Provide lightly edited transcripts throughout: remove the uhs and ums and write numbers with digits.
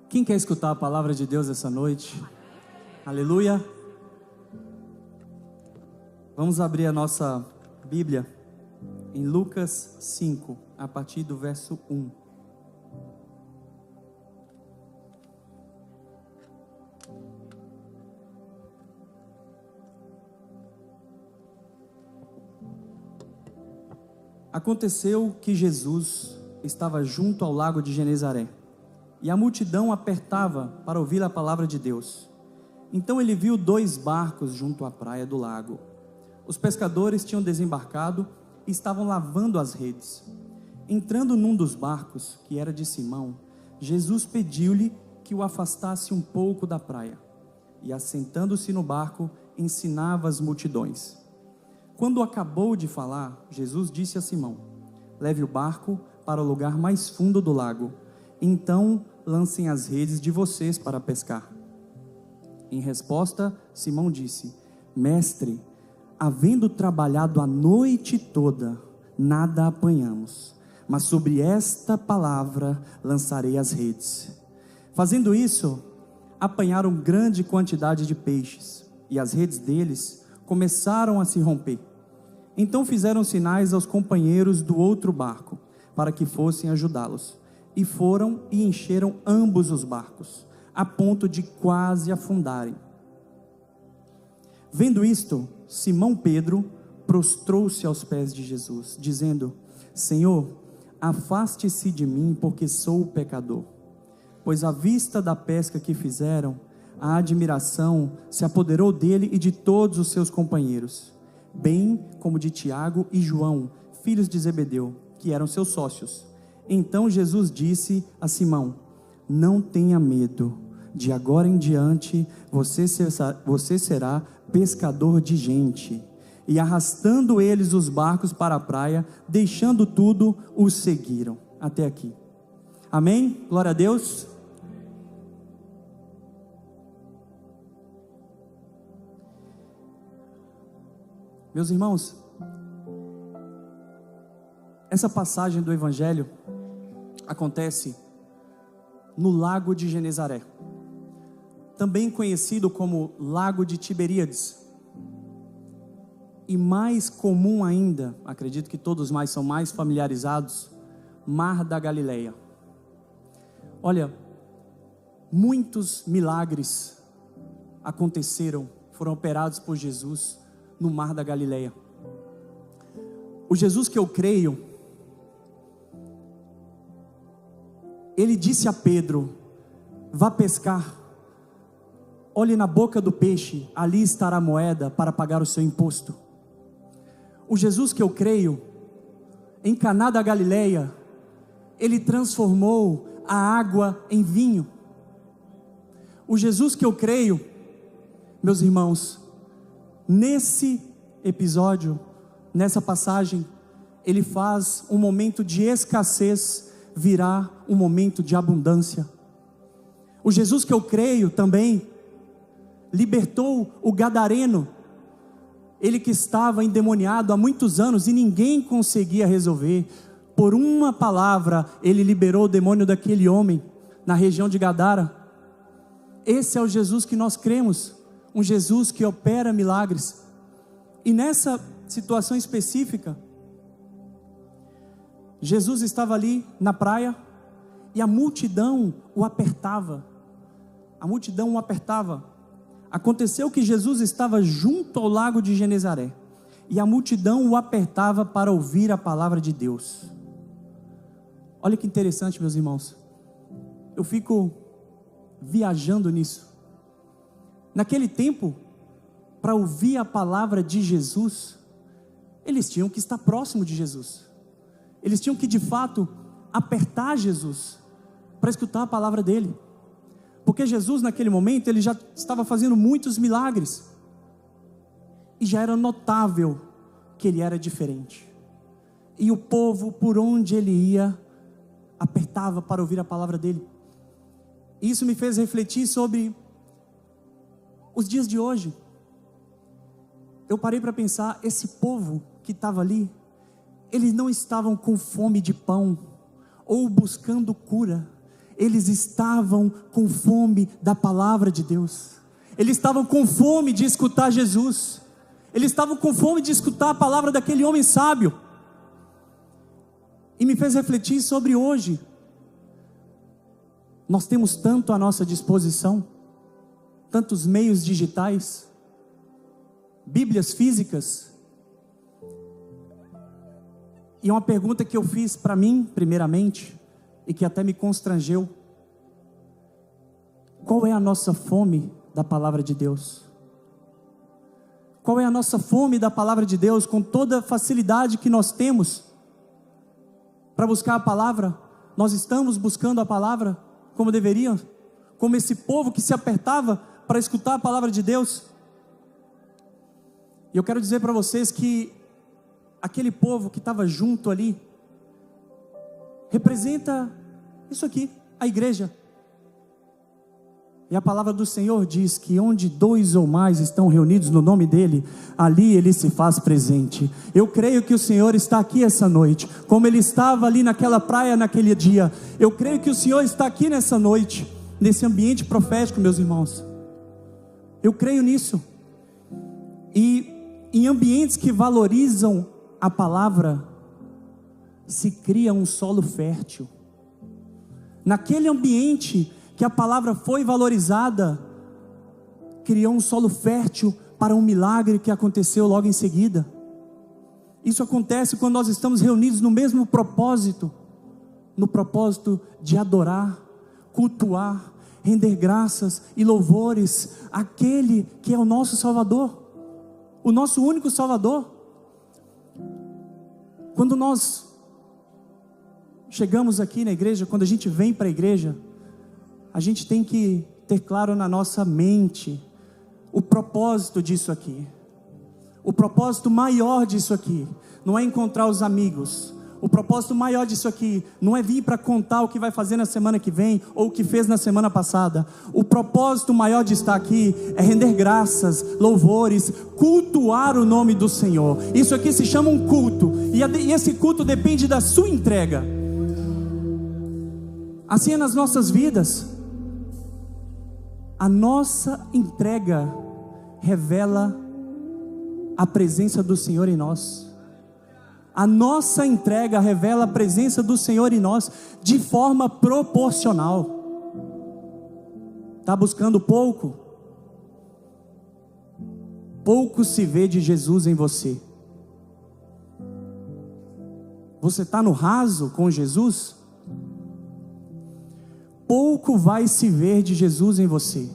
Quem quer escutar a palavra de Deus essa noite? Aleluia! Vamos abrir a nossa Bíblia em Lucas 5, a partir do verso 1. Aconteceu que Jesus estava junto ao lago de Genezaré, e a multidão apertava para ouvir a palavra de Deus. Então ele viu 2 barcos junto à praia do lago. Os pescadores tinham desembarcado e estavam lavando as redes. Entrando num dos barcos, que era de Simão, Jesus pediu-lhe que o afastasse um pouco da praia, e assentando-se no barco, ensinava as multidões. Quando acabou de falar, Jesus disse a Simão: leve o barco para o lugar mais fundo do lago, então lancem as redes de vocês para pescar. Em resposta, Simão disse: mestre, havendo trabalhado a noite toda, nada apanhamos, mas sobre esta palavra lançarei as redes. Fazendo isso, apanharam grande quantidade de peixes, e as redes deles começaram a se romper. Então fizeram sinais aos companheiros do outro barco, para que fossem ajudá-los. E foram e encheram ambos os barcos, a ponto de quase afundarem. Vendo isto, Simão Pedro prostrou-se aos pés de Jesus, dizendo: Senhor, afaste-se de mim, porque sou pecador. Pois à vista da pesca que fizeram, a admiração se apoderou dele e de todos os seus companheiros, bem como de Tiago e João, filhos de Zebedeu, que eram seus sócios. Então Jesus disse a Simão: não tenha medo, de agora em diante você será pescador de gente. E arrastando eles os barcos para a praia, deixando tudo, os seguiram. Até aqui. Amém? Glória a Deus. Meus irmãos, essa passagem do Evangelho acontece no lago de Genezaré, também conhecido como Lago de Tiberíades, e mais comum ainda, acredito que todos mais são mais familiarizados, Mar da Galileia. Olha, muitos milagres aconteceram, foram operados por Jesus no Mar da Galileia. O Jesus que eu creio, ele disse a Pedro: vá pescar, olhe na boca do peixe, ali estará a moeda para pagar o seu imposto. O Jesus que eu creio, em Caná da Galileia, ele transformou a água em vinho. O Jesus que eu creio, meus irmãos, nesse episódio, nessa passagem, ele faz um momento de escassez virar um momento de abundância. O Jesus que eu creio também libertou o gadareno, ele que estava endemoniado há muitos anos e ninguém conseguia resolver. Por uma palavra ele liberou o demônio daquele homem na região de Gadara. Esse é o Jesus que nós cremos, um Jesus que opera milagres. E nessa situação específica, Jesus estava ali na praia e a multidão o apertava. Aconteceu que Jesus estava junto ao lago de Genezaré, e a multidão o apertava para ouvir a palavra de Deus. Olha que interessante, meus irmãos, eu fico viajando nisso. Naquele tempo, para ouvir a palavra de Jesus, eles tinham que estar próximo de Jesus, eles tinham que de fato apertar Jesus, para escutar a palavra dele, porque Jesus naquele momento, ele já estava fazendo muitos milagres, e já era notável que ele era diferente, e o povo por onde ele ia, apertava para ouvir a palavra dele. Isso me fez refletir sobre os dias de hoje. Eu parei para pensar, esse povo que estava ali, eles não estavam com fome de pão, ou buscando cura, eles estavam com fome da palavra de Deus. Eles estavam com fome de escutar Jesus. Eles estavam com fome de escutar a palavra daquele homem sábio. E me fez refletir sobre hoje. Nós temos tanto à nossa disposição, tantos meios digitais, Bíblias físicas. E uma pergunta que eu fiz para mim, primeiramente, e que até me constrangeu: qual é a nossa fome da palavra de Deus? Qual é a nossa fome da palavra de Deus, com toda a facilidade que nós temos para buscar a palavra? Nós estamos buscando a palavra como deveriam? Como esse povo que se apertava para escutar a palavra de Deus? E eu quero dizer para vocês que aquele povo que estava junto ali representa isso aqui, a igreja. E a palavra do Senhor diz que onde 2 ou mais estão reunidos no nome dEle, ali Ele se faz presente. Eu creio que o Senhor está aqui essa noite, como Ele estava ali naquela praia naquele dia. Eu creio que o Senhor está aqui nessa noite, nesse ambiente profético, meus irmãos. Eu creio nisso. E em ambientes que valorizam a palavra, se cria um solo fértil. Naquele ambiente que a palavra foi valorizada, criou um solo fértil para um milagre que aconteceu logo em seguida. Isso acontece quando nós estamos reunidos no mesmo propósito, no propósito de adorar, cultuar, render graças e louvores àquele que é o nosso Salvador, o nosso único Salvador. Quando nós chegamos aqui na igreja, quando a gente vem para a igreja, a gente tem que ter claro na nossa mente o propósito disso aqui. O propósito maior disso aqui não é encontrar os amigos. O propósito maior disso aqui não é vir para contar o que vai fazer na semana que vem ou o que fez na semana passada. O propósito maior de estar aqui é render graças, louvores, cultuar o nome do Senhor. Isso aqui se chama um culto, e esse culto depende da sua entrega. Assim é nas nossas vidas. A nossa entrega revela a presença do Senhor em nós. A nossa entrega revela a presença do Senhor em nós de forma proporcional. Está buscando pouco? Pouco se vê de Jesus em você. Você está no raso com Jesus? Pouco vai se ver de Jesus em você.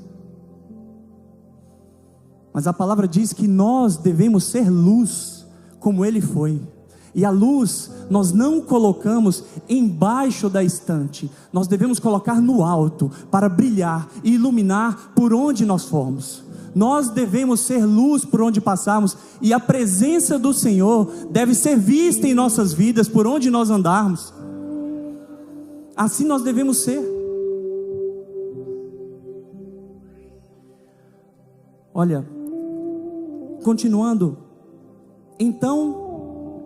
Mas a palavra diz que nós devemos ser luz, como Ele foi. E a luz nós não colocamos embaixo da estante, nós devemos colocar no alto, para brilhar e iluminar por onde nós formos. Nós devemos ser luz por onde passarmos, e a presença do Senhor deve ser vista em nossas vidas, por onde nós andarmos. Assim nós devemos ser. Olha, continuando. Então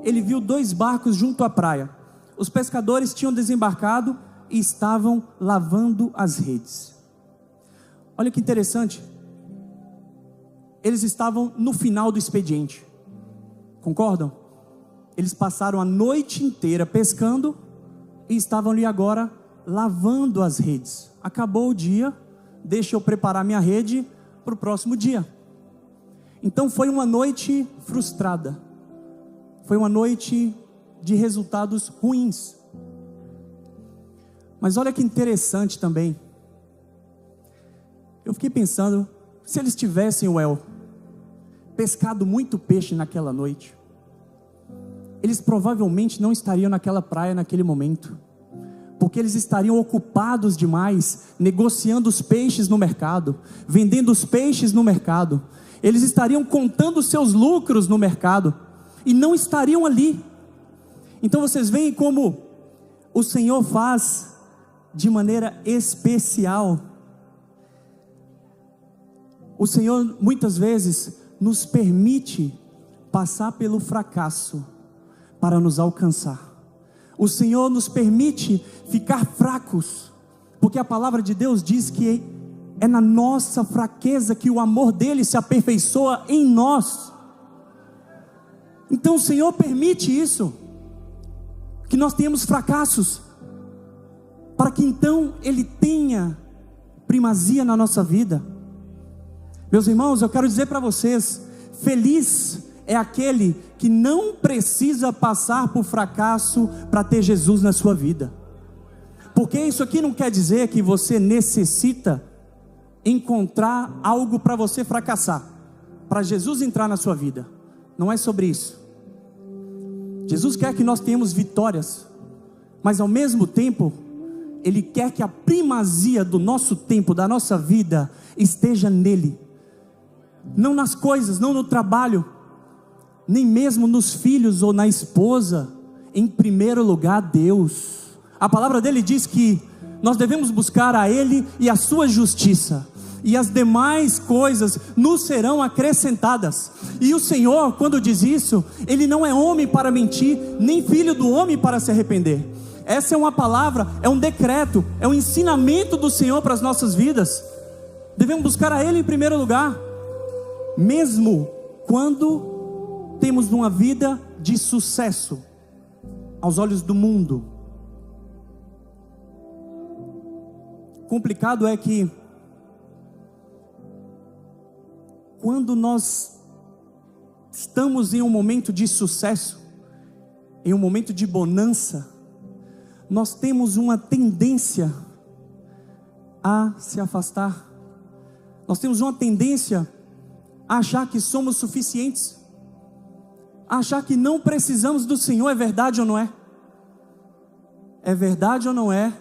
ele viu 2 barcos junto à praia. Os pescadores tinham desembarcado e estavam lavando as redes. Olha que interessante. Eles estavam no final do expediente. Concordam? Eles passaram a noite inteira pescando e estavam ali agora lavando as redes. Acabou o dia, deixa eu preparar minha rede para o próximo dia. Então foi uma noite frustrada. Foi uma noite de resultados ruins. Mas olha que interessante também. Eu fiquei pensando, se eles tivessem, pescado muito peixe naquela noite, eles provavelmente não estariam naquela praia naquele momento, porque eles estariam ocupados demais, negociando os peixes no mercado, vendendo os peixes no mercado. Eles estariam contando os seus lucros no mercado, e não estariam ali. Então vocês veem como o Senhor faz de maneira especial. O Senhor muitas vezes nos permite passar pelo fracasso para nos alcançar. O Senhor nos permite ficar fracos porque a palavra de Deus diz que é na nossa fraqueza que o amor dele se aperfeiçoa em nós. Então o Senhor permite isso, que nós tenhamos fracassos, para que então Ele tenha primazia na nossa vida. Meus irmãos, eu quero dizer para vocês, feliz é aquele que não precisa passar por fracasso para ter Jesus na sua vida. Porque isso aqui não quer dizer que você necessita encontrar algo para você fracassar, para Jesus entrar na sua vida. Não é sobre isso. Jesus quer que nós tenhamos vitórias, mas ao mesmo tempo Ele quer que a primazia do nosso tempo, da nossa vida, esteja nele. Não nas coisas, não no trabalho, nem mesmo nos filhos ou na esposa. Em primeiro lugar, Deus. A palavra dele diz que nós devemos buscar a Ele e a sua justiça, e as demais coisas nos serão acrescentadas. E o Senhor, quando diz isso, Ele não é homem para mentir, nem filho do homem para se arrepender. Essa é uma palavra, é um decreto, é um ensinamento do Senhor para as nossas vidas. Devemos buscar a Ele em primeiro lugar, mesmo quando temos uma vida de sucesso aos olhos do mundo. Complicado é que quando nós estamos em um momento de sucesso, em um momento de bonança, nós temos uma tendência a se afastar. Nós temos uma tendência a achar que somos suficientes, a achar que não precisamos do Senhor. É verdade ou não é? É verdade ou não é?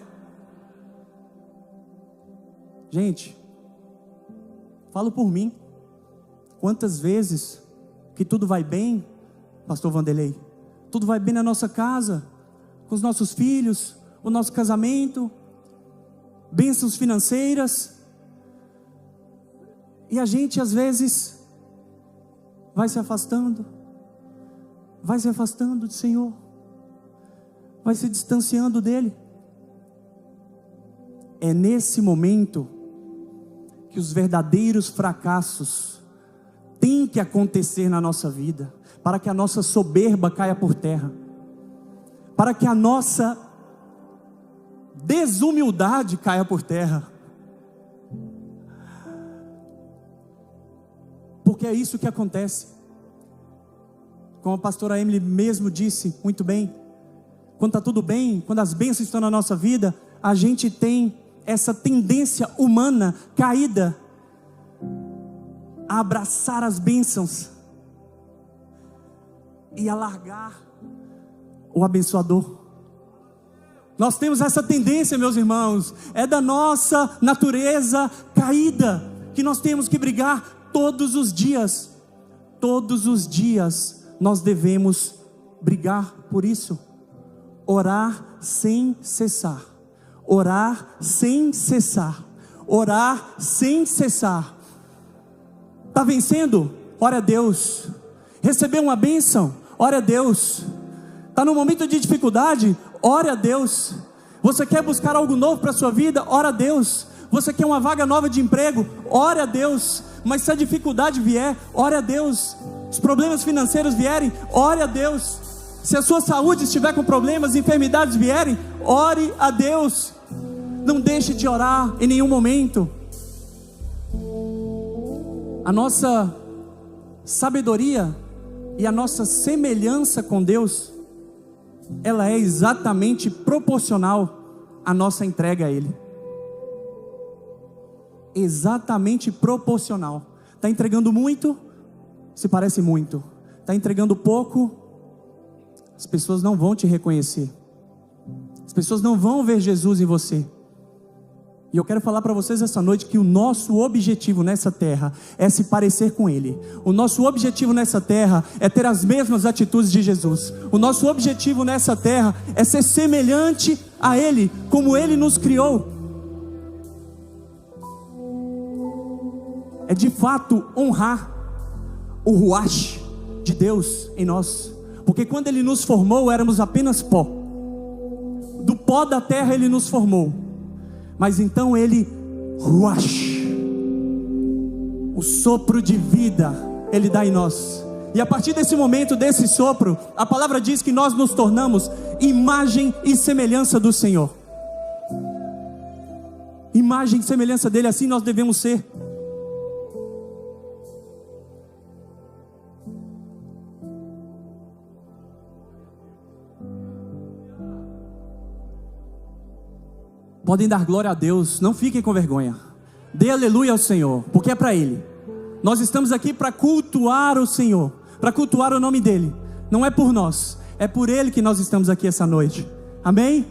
Gente, falo por mim. Quantas vezes que tudo vai bem, pastor Vanderlei, tudo vai bem na nossa casa, com os nossos filhos, o nosso casamento, bênçãos financeiras, e a gente às vezes vai se afastando do Senhor, vai se distanciando dEle. É nesse momento que os verdadeiros fracassos têm que acontecer na nossa vida, para que a nossa soberba caia por terra, para que a nossa desumildade caia por terra, porque é isso que acontece. Como a pastora Emily mesmo disse muito bem, quando está tudo bem, quando as bênçãos estão na nossa vida, a gente tem essa tendência humana caída a abraçar as bênçãos e a largar o abençoador. Nós temos essa tendência, meus irmãos, é da nossa natureza caída, que nós temos que brigar todos os dias. Todos os dias nós devemos brigar por isso. Orar sem cessar, orar sem cessar, orar sem cessar. Está vencendo? Ora a Deus. Recebeu uma bênção? Ora a Deus. Está num momento de dificuldade? Ora a Deus. Você quer buscar algo novo para a sua vida? Ora a Deus. Você quer uma vaga nova de emprego? Ora a Deus. Mas se a dificuldade vier, ora a Deus. Os problemas financeiros vierem, ore a Deus. Se a sua saúde estiver com problemas, enfermidades vierem, ore a Deus. Não deixe de orar em nenhum momento. A nossa sabedoria e a nossa semelhança com Deus, ela é exatamente proporcional à nossa entrega a Ele. Exatamente proporcional. Está entregando muito? Se parece muito. Está entregando pouco? As pessoas não vão te reconhecer. As pessoas não vão ver Jesus em você. E eu quero falar para vocês essa noite que o nosso objetivo nessa terra é se parecer com Ele. O nosso objetivo nessa terra é ter as mesmas atitudes de Jesus. O nosso objetivo nessa terra é ser semelhante a Ele, como Ele nos criou. É de fato honrar o ruach de Deus em nós. Porque quando Ele nos formou, éramos apenas pó. Do pó da terra Ele nos formou. Mas então ele, o sopro de vida, ele dá em nós. E a partir desse momento, desse sopro, a palavra diz que nós nos tornamos imagem e semelhança do Senhor. Imagem e semelhança dele, assim nós devemos ser. Podem dar glória a Deus, não fiquem com vergonha. Dê aleluia ao Senhor, porque é para Ele. Nós estamos aqui para cultuar o Senhor, para cultuar o nome dEle. Não é por nós, é por Ele que nós estamos aqui essa noite. Amém?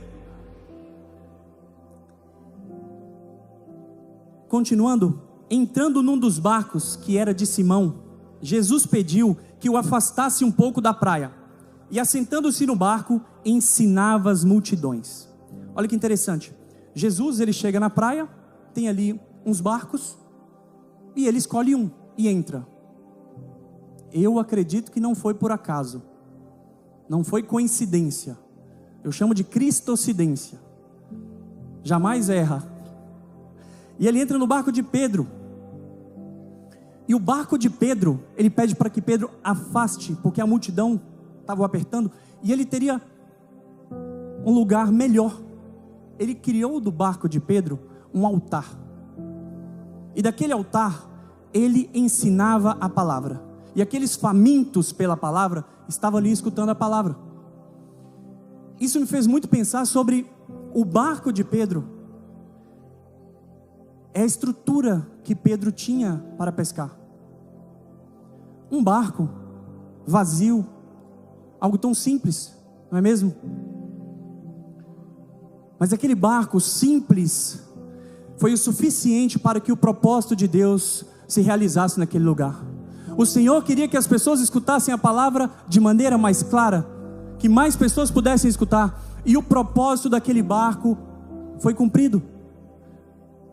Continuando, entrando num dos barcos que era de Simão, Jesus pediu que o afastasse um pouco da praia. E assentando-se no barco, ensinava as multidões. Olha que interessante. Jesus, ele chega na praia, tem ali uns barcos, e ele escolhe um e entra. Eu acredito que não foi por acaso, não foi coincidência. Eu chamo de cristocidência. Jamais erra. E ele entra no barco de Pedro. E o barco de Pedro, ele pede para que Pedro afaste, porque a multidão estava apertando, e ele teria um lugar melhor. Ele criou do barco de Pedro um altar. E daquele altar, ele ensinava a palavra. E aqueles famintos pela palavra, estavam ali escutando a palavra. Isso me fez muito pensar sobre o barco de Pedro. É a estrutura que Pedro tinha para pescar. Um barco vazio, algo tão simples, não é mesmo? Mas aquele barco simples foi o suficiente para que o propósito de Deus se realizasse naquele lugar. O Senhor queria que as pessoas escutassem a palavra de maneira mais clara, que mais pessoas pudessem escutar, e o propósito daquele barco foi cumprido.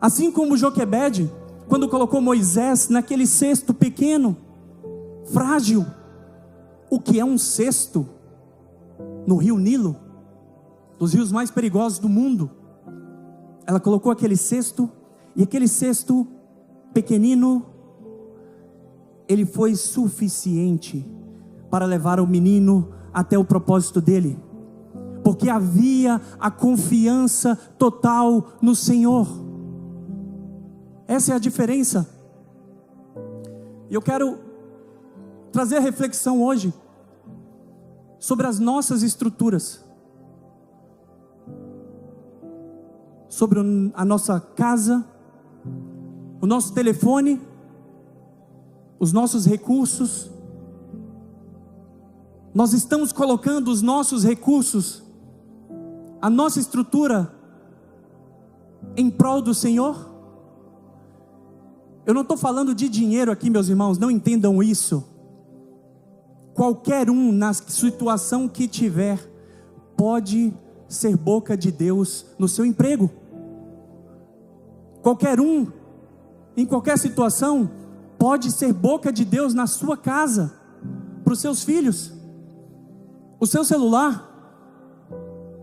Assim como Joquebede, quando colocou Moisés naquele cesto pequeno, frágil. O que é um cesto no rio Nilo, dos rios mais perigosos do mundo? Ela colocou aquele cesto, e aquele cesto pequenino, ele foi suficiente para levar o menino até o propósito dele, porque havia a confiança total no Senhor. Essa é a diferença. E eu quero trazer a reflexão hoje sobre as nossas estruturas, sobre a nossa casa, o nosso telefone, os nossos recursos. Nós estamos colocando os nossos recursos, a nossa estrutura, em prol do Senhor? Eu não estou falando de dinheiro aqui, meus irmãos, não entendam isso. Qualquer um, na situação que tiver, pode ser boca de Deus no seu emprego. Qualquer um, em qualquer situação, pode ser boca de Deus na sua casa, para os seus filhos. O seu celular,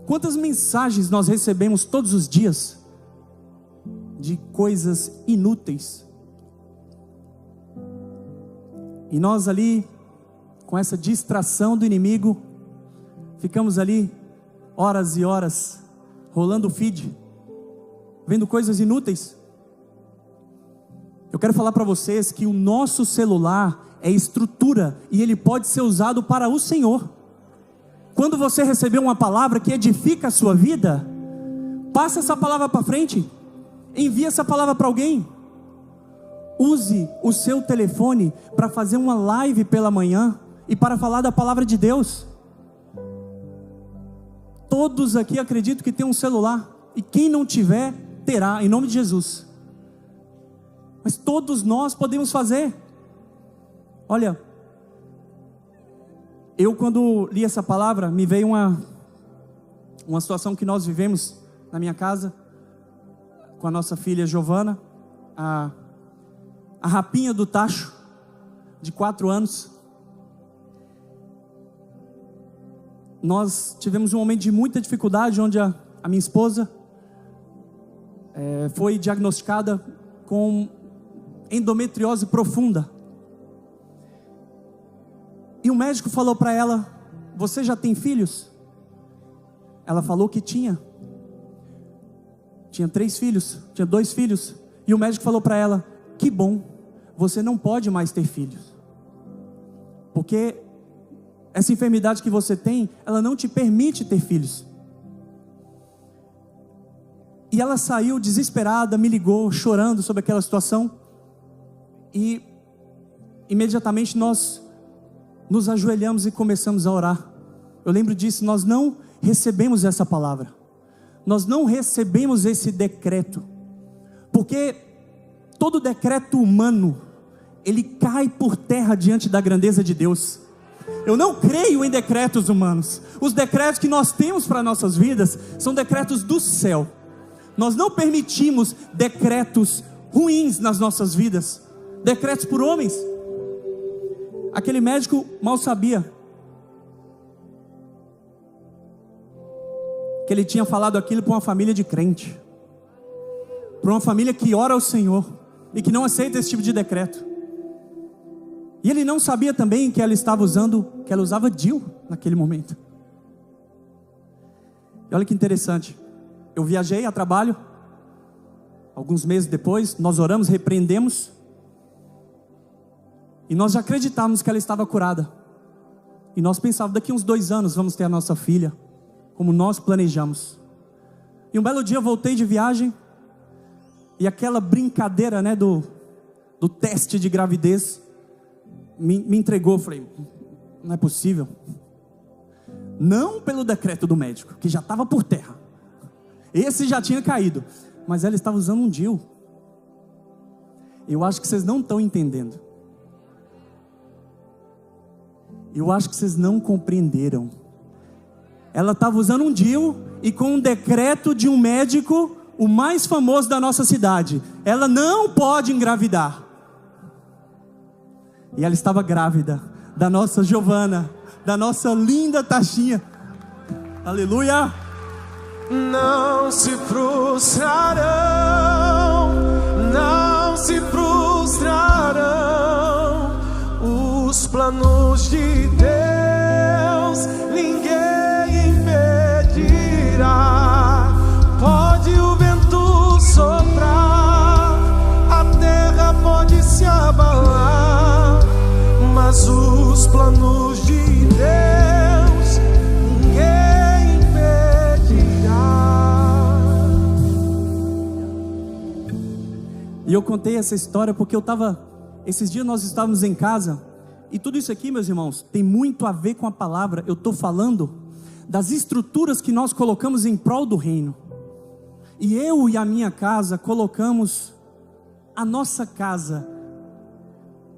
quantas mensagens nós recebemos todos os dias, de coisas inúteis, e nós ali, com essa distração do inimigo, ficamos ali, horas e horas, rolando o feed, vendo coisas inúteis. Eu quero falar para vocês que o nosso celular é estrutura, e ele pode ser usado para o Senhor. Quando você receber uma palavra que edifica a sua vida, passa essa palavra para frente, envia essa palavra para alguém. Use o seu telefone para fazer uma live pela manhã e para falar da palavra de Deus. Todos aqui acredito que tem um celular, e quem não tiver, terá, em nome de Jesus. Mas todos nós podemos fazer. Olha, eu quando li essa palavra, me veio uma situação que nós vivemos na minha casa, com a nossa filha Giovana, a rapinha do Tacho, de 4 anos. Nós tivemos um momento de muita dificuldade, onde a minha esposa foi diagnosticada com endometriose profunda. E o médico falou para ela: você já tem filhos? Ela falou que tinha 3 filhos, tinha 2 filhos. E o médico falou para ela: que bom, você não pode mais ter filhos, porque essa enfermidade que você tem, ela não te permite ter filhos. E ela saiu desesperada, me ligou, chorando sobre aquela situação. E imediatamente nós nos ajoelhamos e começamos a orar. Eu lembro disso, nós não recebemos essa palavra. Nós não recebemos esse decreto. Porque todo decreto humano, ele cai por terra diante da grandeza de Deus. Eu não creio em decretos humanos. Os decretos que nós temos para nossas vidas são decretos do céu. Nós não permitimos decretos ruins nas nossas vidas, decretos por homens. Aquele médico mal sabia que ele tinha falado aquilo para uma família de crente, para uma família que ora ao Senhor e que não aceita esse tipo de decreto. E ele não sabia também que ela usava DIU naquele momento. E olha que interessante, eu viajei a trabalho, alguns meses depois, nós oramos, repreendemos, e nós já acreditávamos que ela estava curada. E nós pensávamos, daqui uns 2 anos vamos ter a nossa filha, como nós planejamos. E um belo dia eu voltei de viagem, e aquela brincadeira, do teste de gravidez, me entregou. Eu falei: não é possível. Não pelo decreto do médico, que já estava por terra, esse já tinha caído, mas ela estava usando um DIU. Eu acho que vocês não estão entendendo. Eu acho que vocês não compreenderam. Ela estava usando um DIU, e com um decreto de um médico, o mais famoso da nossa cidade, ela não pode engravidar. E ela estava grávida da nossa Giovana, da nossa linda Tashinha. Aleluia! Não se frustrarão, não se frustrarão os planos de Deus, ninguém impedirá. Pode o vento soprar, a terra pode se abalar, mas os planos de Deus, ninguém impedirá. E eu contei essa história porque esses dias nós estávamos em casa, e tudo isso aqui, meus irmãos, tem muito a ver com a palavra. Eu estou falando das estruturas que nós colocamos em prol do reino. E eu e a minha casa colocamos a nossa casa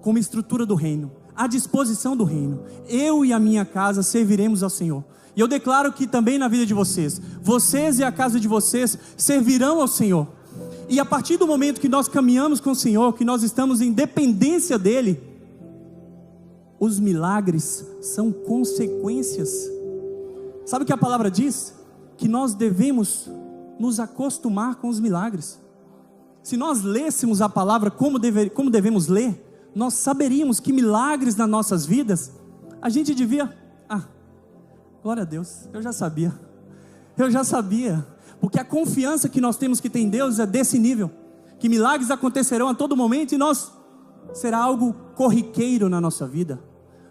como estrutura do reino, à disposição do reino. Eu e a minha casa serviremos ao Senhor. E eu declaro que também na vida de vocês e a casa de vocês servirão ao Senhor. E a partir do momento que nós caminhamos com o Senhor, que nós estamos em dependência dEle, os milagres são consequências. Sabe o que a palavra diz? Que nós devemos nos acostumar com os milagres. Se nós lêssemos a palavra como devemos ler, nós saberíamos que milagres nas nossas vidas, a gente devia, glória a Deus, eu já sabia, porque a confiança que nós temos que ter em Deus é desse nível, que milagres acontecerão a todo momento, e será algo corriqueiro na nossa vida,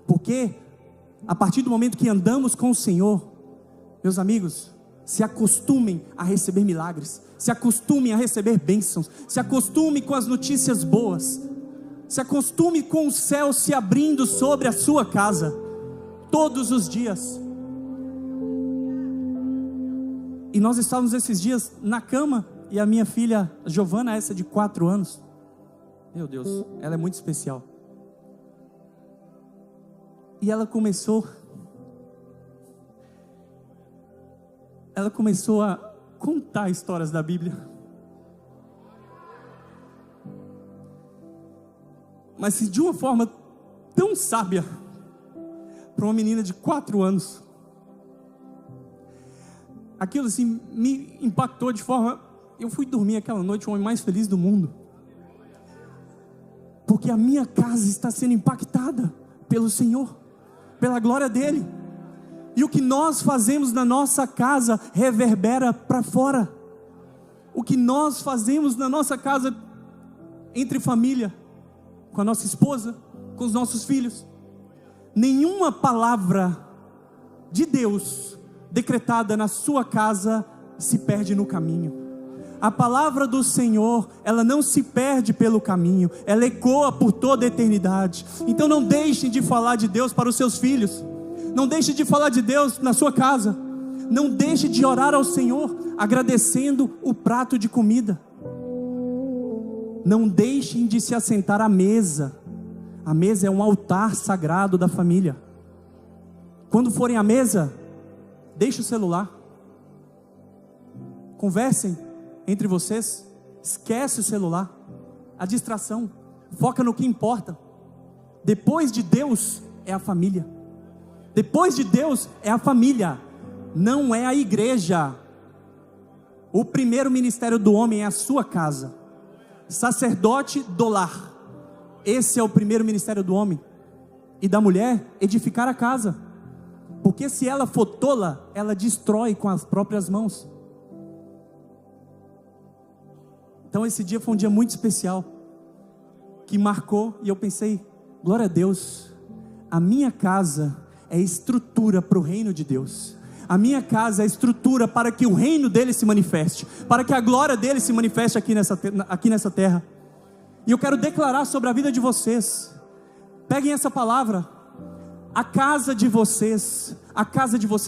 porque a partir do momento que andamos com o Senhor, meus amigos, se acostumem a receber milagres, se acostumem a receber bênçãos, se acostume com as notícias boas, se acostume com o céu se abrindo sobre a sua casa, todos os dias. E nós estávamos esses dias na cama, e a minha filha Giovana, essa de 4 anos, meu Deus, ela é muito especial, e ela começou a contar histórias da Bíblia, mas de uma forma tão sábia, para uma menina de 4 anos, aquilo assim me impactou de forma, Eu fui dormir aquela noite o homem mais feliz do mundo. Porque a minha casa está sendo impactada pelo Senhor, pela glória dEle. E o que nós fazemos na nossa casa reverbera para fora. O que nós fazemos na nossa casa, entre família, com a nossa esposa, com os nossos filhos. Nenhuma palavra de Deus decretada na sua casa se perde no caminho. A palavra do Senhor, ela não se perde pelo caminho, ela ecoa por toda a eternidade. Então não deixem de falar de Deus para os seus filhos. Não deixe de falar de Deus na sua casa. Não deixe de orar ao Senhor, agradecendo o prato de comida. Não deixem de se assentar à mesa. A mesa é um altar sagrado da família. Quando forem à mesa, deixe o celular. Conversem entre vocês. Esquece o celular, a distração. Foca no que importa. Depois de Deus é a família. Depois de Deus é a família, não é a igreja. O primeiro ministério do homem é a sua casa. Sacerdote do lar. Esse é o primeiro ministério do homem. E da mulher, edificar a casa. Porque se ela for tola, ela destrói com as próprias mãos. Então esse dia foi um dia muito especial, que marcou, e eu pensei, glória a Deus, a minha casa é estrutura para o reino de Deus. A minha casa é estrutura para que o reino dele se manifeste, para que a glória dele se manifeste aqui nessa terra. E eu quero declarar sobre a vida de vocês. Peguem essa palavra. A casa de vocês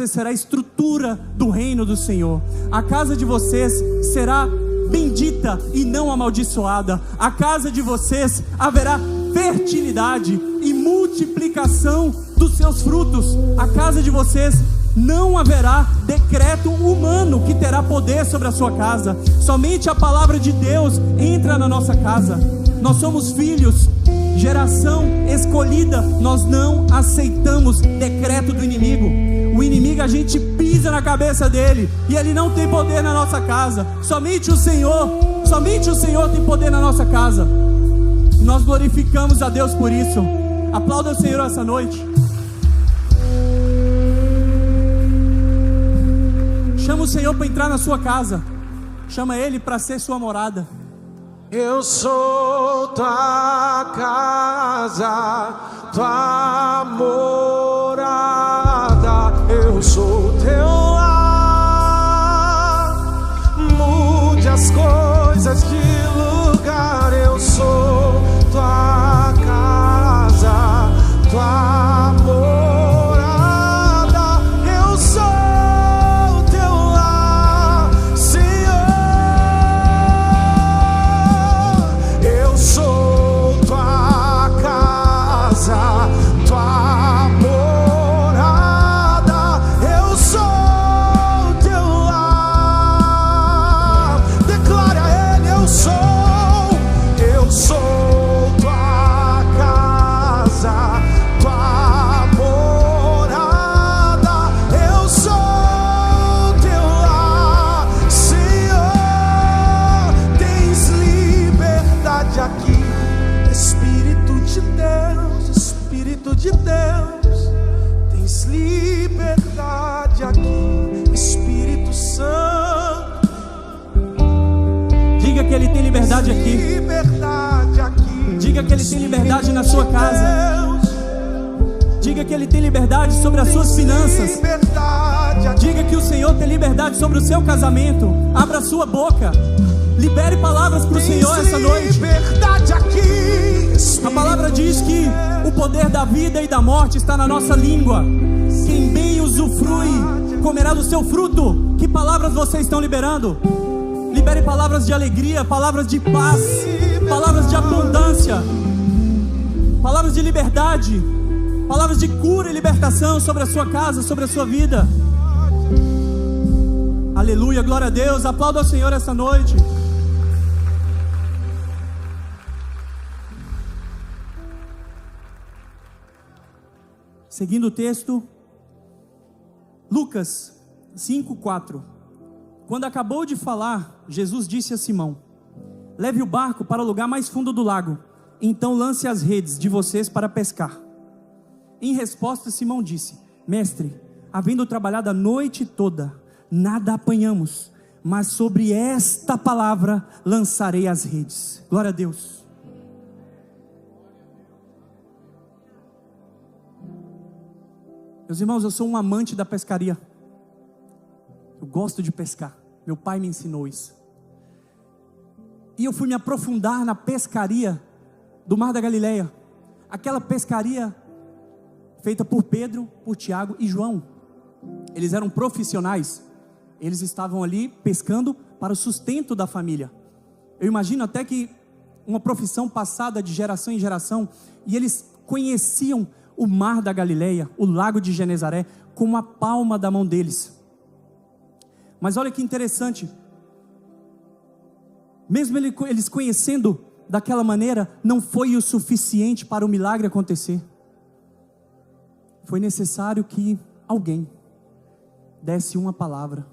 será a estrutura do reino do Senhor. A casa de vocês será bendita e não amaldiçoada. A casa de vocês haverá fertilidade e multiplicação dos seus frutos. A casa de vocês não haverá decreto humano que terá poder sobre a sua casa. Somente a palavra de Deus entra na nossa casa. Nós somos filhos, geração escolhida. Nós não aceitamos decreto do inimigo. O inimigo, a gente pisa na cabeça dele e ele não tem poder na nossa casa. Somente o Senhor tem poder na nossa casa. Nós glorificamos a Deus por isso. Aplauda o Senhor essa noite. Chama o Senhor para entrar na sua casa. Chama Ele para ser sua morada. Eu sou tua casa, tua morada. Eu sou teu lar. Mude as coisas de lugar. Eu sou tua casa, tua morada. Eu sou teu lar, Senhor. Eu sou tua casa, tua morada. Eu sou teu lar. Declare a Ele: eu sou tua casa, tua morada. Eu sou teu lar, Senhor. Tens liberdade aqui, Espírito de Deus, Espírito de Deus. Tens liberdade aqui, Espírito Santo. Diga que Ele tem liberdade aqui. Liberdade aqui. Diga que Ele tem liberdade na sua casa. Diga que Ele tem liberdade sobre as suas finanças. Diga que o Senhor tem liberdade sobre o seu casamento. Abra a sua boca. Libere palavras para o Senhor essa noite. A palavra diz que o poder da vida e da morte está na nossa língua. Quem bem usufrui comerá do seu fruto. Que palavras vocês estão liberando? Libere palavras de alegria, palavras de paz, palavras de abundância, palavras de liberdade, palavras de cura e libertação sobre a sua casa, sobre a sua vida. Aleluia, glória a Deus. Aplauda ao Senhor essa noite. Seguindo o texto, Lucas 5:4. Quando acabou de falar, Jesus disse a Simão: leve o barco para o lugar mais fundo do lago, então lance as redes de vocês para pescar. Em resposta, Simão disse: mestre, havendo trabalhado a noite toda, nada apanhamos, mas sobre esta palavra lançarei as redes. Glória a Deus. Meus irmãos, eu sou um amante da pescaria. Eu gosto de pescar. Meu pai me ensinou isso. E eu fui me aprofundar na pescaria do Mar da Galileia. Aquela pescaria feita por Pedro, por Tiago e João. Eles eram profissionais. Eles estavam ali pescando para o sustento da família. Eu imagino até que uma profissão passada de geração em geração. E eles conheciam o Mar da Galileia, o Lago de Genezaré, como a palma da mão deles. Mas olha que interessante, mesmo eles conhecendo daquela maneira, não foi o suficiente para o milagre acontecer. Foi necessário que alguém desse uma palavra.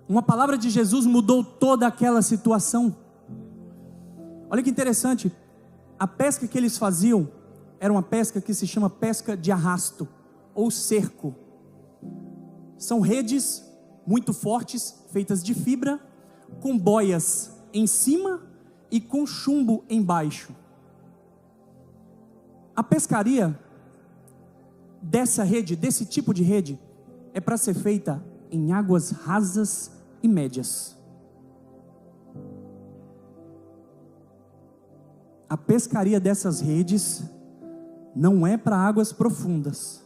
Uma palavra de Jesus mudou toda aquela situação. Olha que interessante, a pesca que eles faziam era uma pesca que se chama pesca de arrasto, ou cerco. São redes muito fortes, feitas de fibra, com boias em cima e com chumbo embaixo. A pescaria dessa rede, desse tipo de rede, é para ser feita em águas rasas e médias. A pescaria dessas redes não é para águas profundas,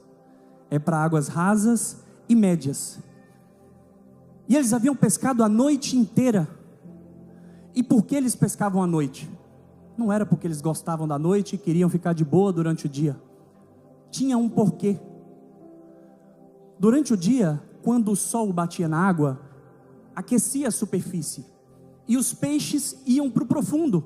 é para águas rasas e médias. E eles haviam pescado a noite inteira. E por que eles pescavam à noite? Não era porque eles gostavam da noite e queriam ficar de boa durante o dia. Tinha um porquê. Durante o dia, quando o sol batia na água, aquecia a superfície e os peixes iam para o profundo.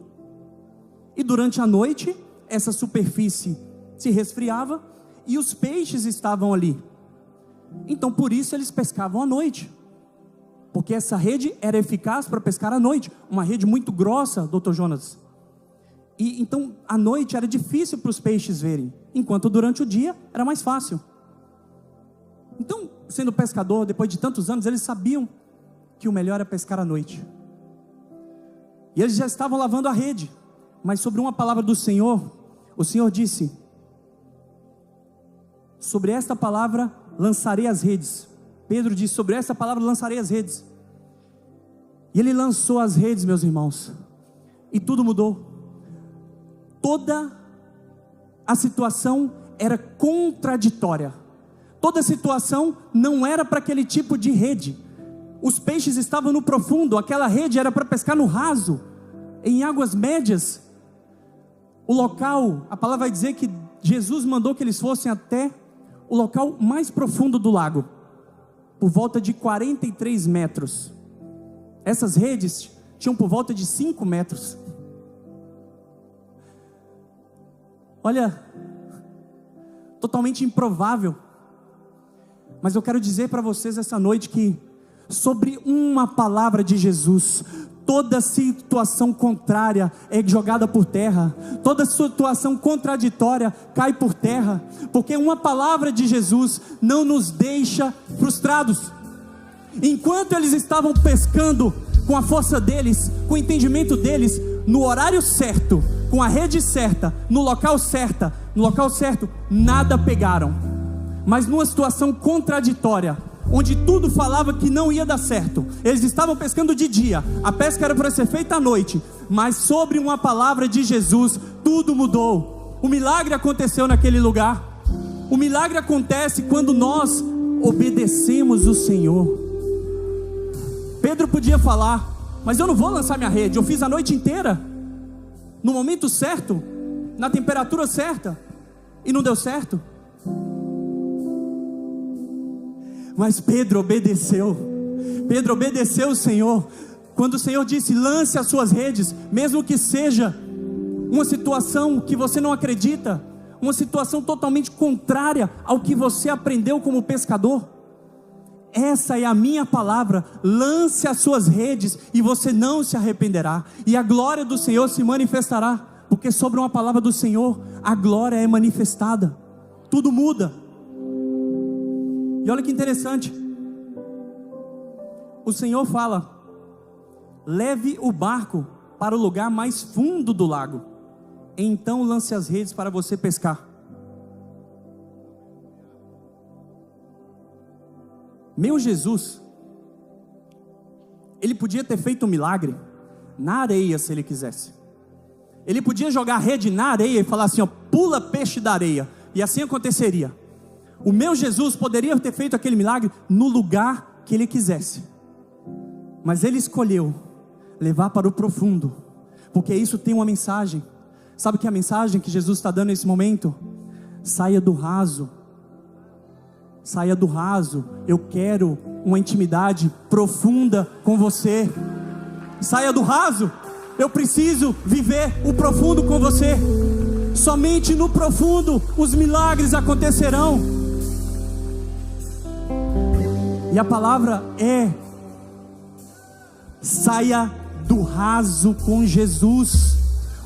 E durante a noite, essa superfície se resfriava e os peixes estavam ali. Então por isso eles pescavam à noite, porque essa rede era eficaz para pescar à noite. Uma rede muito grossa, Dr. Jonas. E então à noite era difícil para os peixes verem, enquanto durante o dia era mais fácil. Então, sendo pescador, depois de tantos anos, eles sabiam que o melhor é pescar à noite. E eles já estavam lavando a rede, mas sobre uma palavra do Senhor, o Senhor disse: sobre esta palavra lançarei as redes. Pedro disse: sobre essa palavra lançarei as redes. E ele lançou as redes, meus irmãos, e tudo mudou. Toda a situação era contraditória. Toda a situação não era para aquele tipo de rede. Os peixes estavam no profundo, aquela rede era para pescar no raso, em águas médias. O local, a palavra vai dizer que Jesus mandou que eles fossem até o local mais profundo do lago, por volta de 43 metros. Essas redes tinham por volta de 5 metros. Olha, totalmente improvável. Mas eu quero dizer para vocês essa noite que, sobre uma palavra de Jesus, toda situação contrária é jogada por terra, toda situação contraditória cai por terra, porque uma palavra de Jesus não nos deixa frustrados. Enquanto eles estavam pescando com a força deles, com o entendimento deles, no horário certo, com a rede certa, no local certo, nada pegaram. Mas numa situação contraditória, onde tudo falava que não ia dar certo, eles estavam pescando de dia, a pesca era para ser feita à noite, mas sobre uma palavra de Jesus, tudo mudou. O milagre aconteceu naquele lugar. O milagre acontece quando nós obedecemos o Senhor. Pedro podia falar: mas eu não vou lançar minha rede, eu fiz a noite inteira, no momento certo, na temperatura certa, e não deu certo. Mas Pedro obedeceu o Senhor. Quando o Senhor disse: lance as suas redes, mesmo que seja uma situação que você não acredita, uma situação totalmente contrária ao que você aprendeu como pescador, essa é a minha palavra, lance as suas redes e você não se arrependerá, e a glória do Senhor se manifestará, porque sobre uma palavra do Senhor, a glória é manifestada, tudo muda. E olha que interessante, o Senhor fala: leve o barco para o lugar mais fundo do lago, então lance as redes para você pescar. Meu Jesus, Ele podia ter feito um milagre na areia se Ele quisesse. Ele podia jogar a rede na areia e falar assim, ó, pula peixe da areia, e assim aconteceria. O meu Jesus poderia ter feito aquele milagre no lugar que Ele quisesse, mas Ele escolheu levar para o profundo, porque isso tem uma mensagem. Sabe que a mensagem que Jesus está dando nesse momento? Saia do raso. Saia do raso, eu quero uma intimidade profunda com você. Saia do raso, eu preciso viver o profundo com você. Somente no profundo os milagres acontecerão. E a palavra é: saia do raso com Jesus.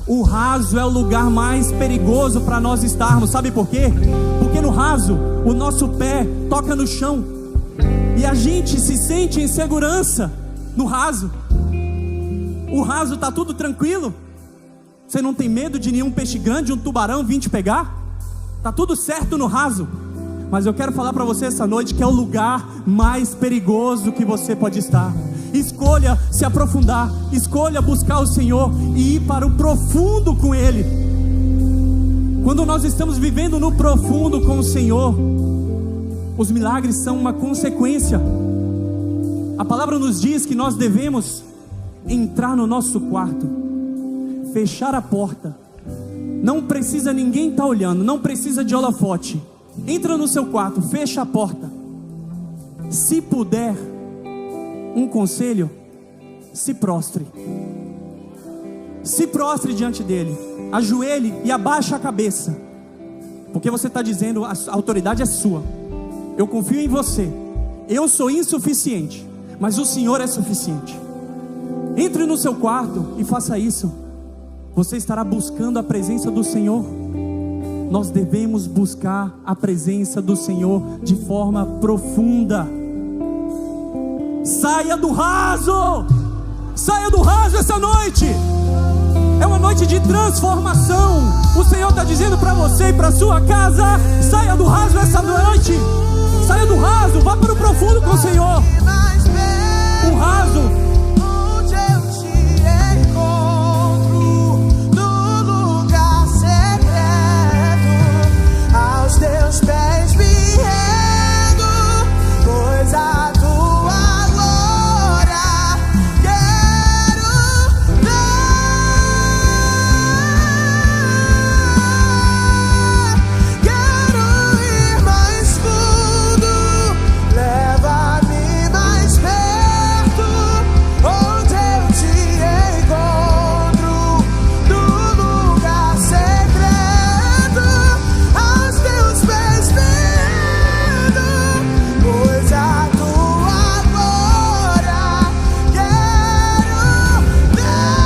O raso é o lugar mais perigoso para nós estarmos. Sabe por quê? Porque no raso, o nosso pé toca no chão, e a gente se sente em segurança no raso. O raso está tudo tranquilo. Você não tem medo de nenhum peixe grande, um tubarão vir te pegar. Está tudo certo no raso. Mas eu quero falar para você essa noite que é o lugar mais perigoso que você pode estar. Escolha se aprofundar, escolha buscar o Senhor e ir para o profundo com Ele. Quando nós estamos vivendo no profundo com o Senhor, os milagres são uma consequência. A palavra nos diz que nós devemos entrar no nosso quarto, fechar a porta, não precisa ninguém estar olhando, não precisa de holofote. Entra no seu quarto, fecha a porta. Se puder, um conselho: se prostre. Se prostre diante dele, ajoelhe e abaixe a cabeça, porque você está dizendo: a autoridade é sua, eu confio em você, eu sou insuficiente, mas o Senhor é suficiente. Entre no seu quarto e faça isso. Você estará buscando a presença do Senhor. Nós devemos buscar a presença do Senhor de forma profunda. Saia do raso. Saia do raso essa noite. É uma noite de transformação. O Senhor está dizendo para você e para sua casa: saia do raso essa noite. Saia do raso, vá para o profundo com o Senhor. O raso teus pés me rendo, pois a tua glória quero dar. Quero ir mais fundo, leva-me mais perto, onde eu te encontro, no lugar secreto. Aos teus pés me rendo, pois a tua glória quero dar.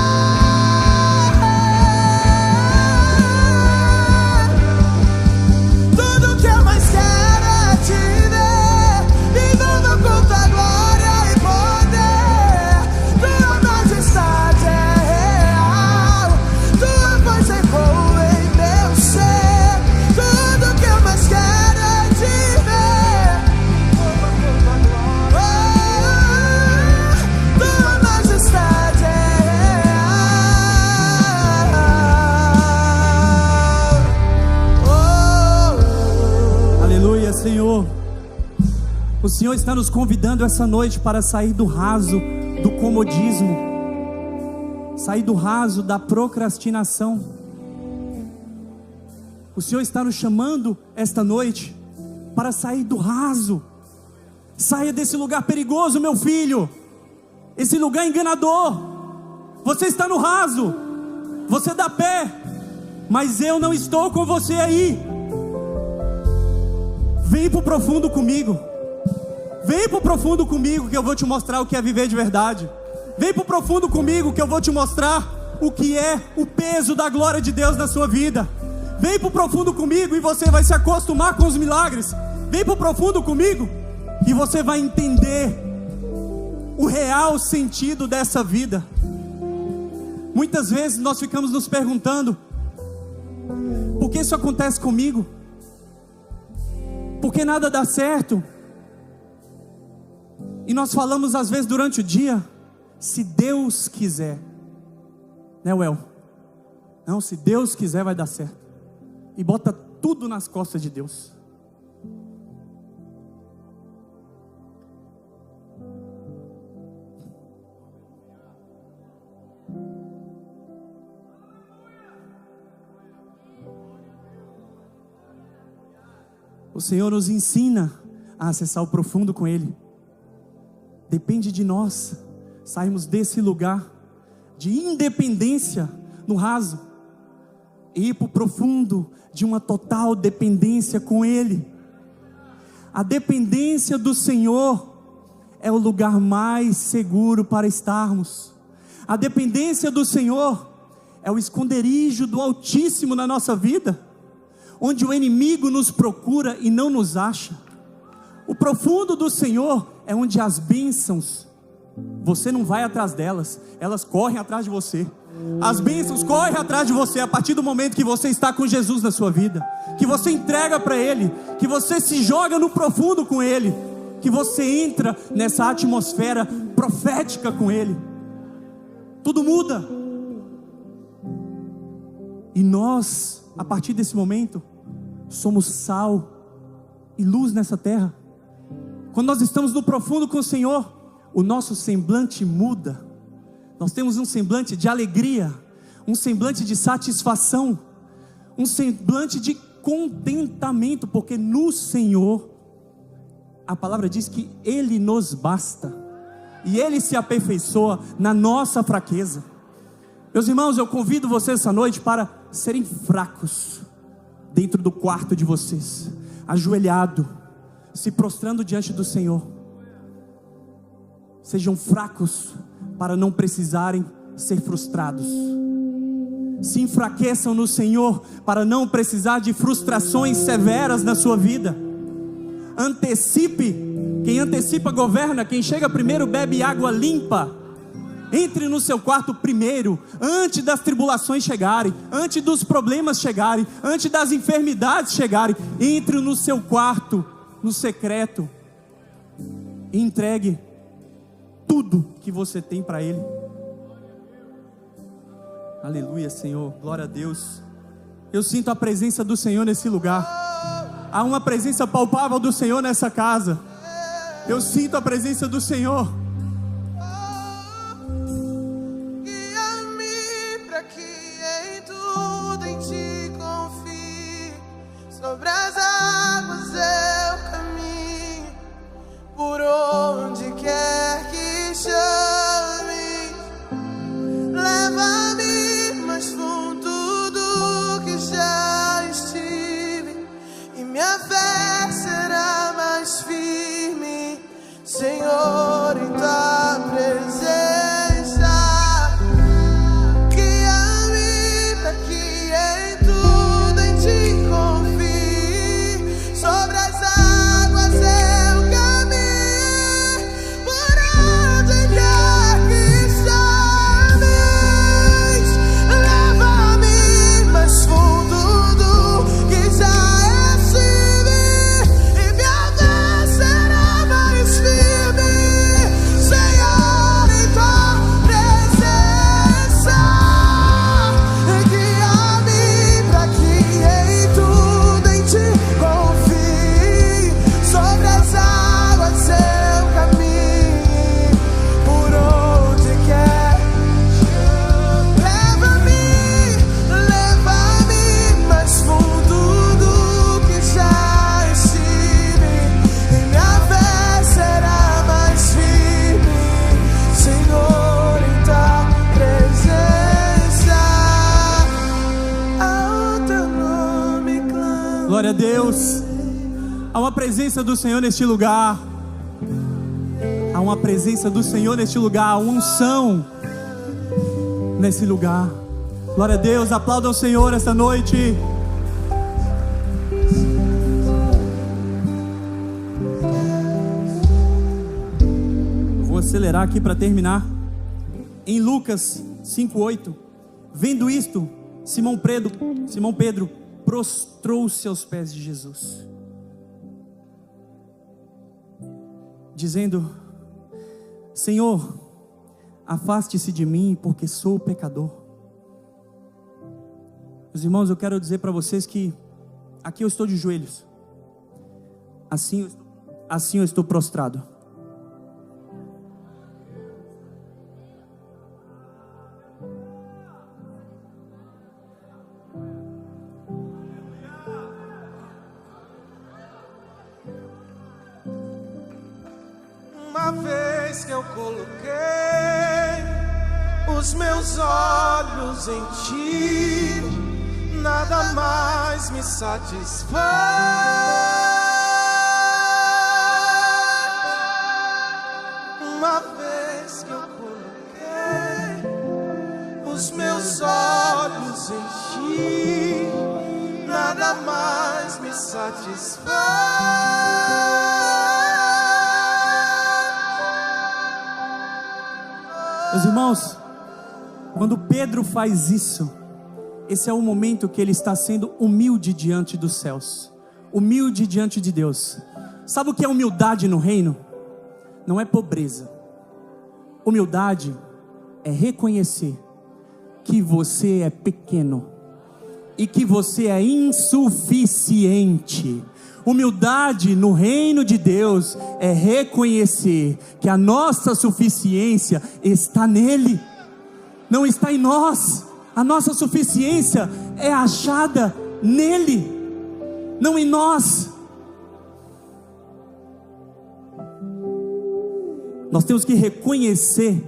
Tudo que eu mais quero é te ver, vivendo com tua glória e poder. Tua majestade é real, tua voz ecoa em meu ser. Tudo que eu mais quero é te ver, tua majestade é real. Aleluia, Senhor. O Senhor está nos convidando essa noite para sair do raso do comodismo, sair do raso da procrastinação. O Senhor está nos chamando esta noite para sair do raso. Saia desse lugar perigoso, meu filho, esse lugar enganador. Você está no raso, você dá pé, mas eu não estou com você aí. Vem para o profundo comigo. Vem pro profundo comigo que eu vou te mostrar o que é viver de verdade. Vem pro profundo comigo que eu vou te mostrar o que é o peso da glória de Deus na sua vida. Vem pro profundo comigo e você vai se acostumar com os milagres. Vem pro profundo comigo e você vai entender o real sentido dessa vida. Muitas vezes nós ficamos nos perguntando: por que isso acontece comigo? Por que nada dá certo? E nós falamos às vezes durante o dia: se Deus quiser, né, Well? Não, se Deus quiser vai dar certo. E bota tudo nas costas de Deus. O Senhor nos ensina a acessar o profundo com Ele. Depende de nós sairmos desse lugar de independência no raso e ir para o profundo de uma total dependência com Ele. A dependência do Senhor é o lugar mais seguro para estarmos. A dependência do Senhor é o esconderijo do Altíssimo na nossa vida, onde o inimigo nos procura e não nos acha. O profundo do Senhor é onde as bênçãos, você não vai atrás delas, elas correm atrás de você. As bênçãos correm atrás de você a partir do momento que você está com Jesus na sua vida, que você entrega para Ele, que você se joga no profundo com Ele, que você entra nessa atmosfera profética com Ele. Tudo muda. E nós, a partir desse momento, somos sal e luz nessa terra. Quando nós estamos no profundo com o Senhor, o nosso semblante muda. Nós temos um semblante de alegria, um semblante de satisfação, um semblante de contentamento, porque no Senhor, a palavra diz que Ele nos basta, e Ele se aperfeiçoa na nossa fraqueza. Meus irmãos, eu convido vocês essa noite para serem fracos dentro do quarto de vocês, ajoelhado, se prostrando diante do Senhor. Sejam fracos para não precisarem ser frustrados. Se enfraqueçam no Senhor para não precisar de frustrações severas na sua vida. Antecipe. Quem antecipa governa. Quem chega primeiro bebe água limpa. Entre no seu quarto primeiro, antes das tribulações chegarem, antes dos problemas chegarem, antes das enfermidades chegarem. Entre no seu quarto, no secreto, e entregue tudo que você tem para Ele. Aleluia, Senhor, glória a Deus. Eu sinto a presença do Senhor nesse lugar. Há uma presença palpável do Senhor nessa casa. Eu sinto a presença do Senhor. Sobre as águas eu caminho, por onde quer que chame. Leva-me mais fundo do que já estive, e minha fé será mais firme, Senhor, em tua presença. Guia-me para que em tudo em ti confie. Sobre as águas eu caminho, por onde quer que chames. Leva-me mais fundo do que já estive, e minha fé será mais firme, Senhor, em tua presença. Guia-me para que em tudo em ti confie. Sobre as águas eu caminho, por onde quer. Leva-me mais fundo do que já estive, e minha fé será mais firme, Senhor, em tua presença. Ao teu nome clamo. Glória a Deus. Há uma presença do Senhor neste lugar. Há uma presença do Senhor neste lugar, uma unção nesse lugar. Glória a Deus, aplaudam o Senhor esta noite. Eu vou acelerar aqui para terminar. Em Lucas 5:8, vendo isto, Simão Pedro prostrou-se aos pés de Jesus, dizendo: Senhor, afaste-se de mim, porque sou pecador. Meus irmãos, eu quero dizer para vocês que aqui eu estou de joelhos, assim eu estou prostrado. Uma vez que eu coloquei os meus olhos em ti, nada mais me satisfaz. Uma vez que eu coloquei os meus olhos em ti, nada mais me satisfaz. Meus irmãos, quando Pedro faz isso, esse é o momento que ele está sendo humilde diante dos céus, humilde diante de Deus. Sabe o que é humildade no reino? Não é pobreza. Humildade é reconhecer que você é pequeno e que você é insuficiente. Humildade no reino de Deus é reconhecer que a nossa suficiência está nele, não está em nós. A nossa suficiência é achada nele, não em nós. Nós temos que reconhecer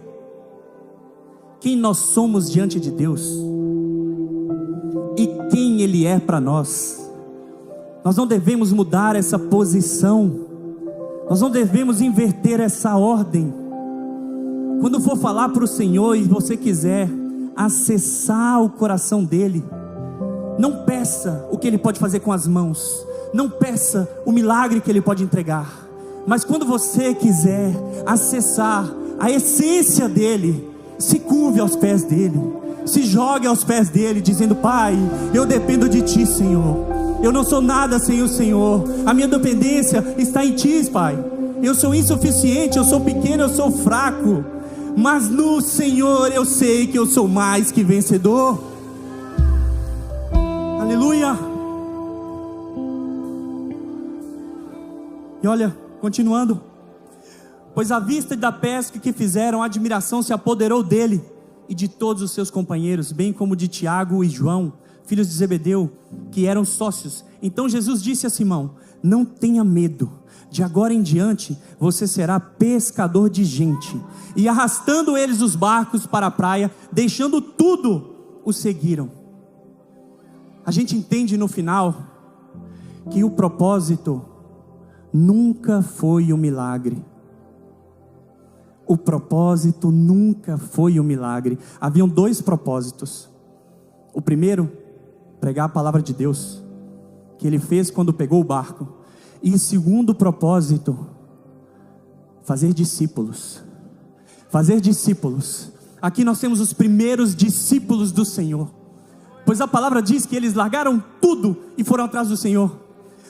quem nós somos diante de Deus e quem Ele é para nós. Nós não devemos mudar essa posição, nós não devemos inverter essa ordem. Quando for falar para o Senhor e você quiser acessar o coração dele, não peça o que ele pode fazer com as mãos, não peça o milagre que ele pode entregar, mas quando você quiser acessar a essência dele, se curve aos pés dele, se jogue aos pés dele, dizendo: Pai, eu dependo de ti, Senhor. Eu não sou nada sem o Senhor. A minha dependência está em ti, Pai. Eu sou insuficiente, eu sou pequeno, eu sou fraco, mas no Senhor eu sei que eu sou mais que vencedor. Aleluia. E olha, continuando: pois à vista da pesca que fizeram, a admiração se apoderou dele e de todos os seus companheiros, bem como de Tiago e João, filhos de Zebedeu, que eram sócios. Então Jesus disse a Simão: não tenha medo, de agora em diante você será pescador de gente. E arrastando eles os barcos para a praia, deixando tudo, o seguiram. A gente entende no final que o propósito nunca foi o milagre. O propósito nunca foi o milagre. Haviam dois propósitos. O primeiro, pregar a palavra de Deus, que ele fez quando pegou o barco. E o segundo propósito, fazer discípulos. Fazer discípulos. Aqui nós temos os primeiros discípulos do Senhor, pois a palavra diz que eles largaram tudo e foram atrás do Senhor.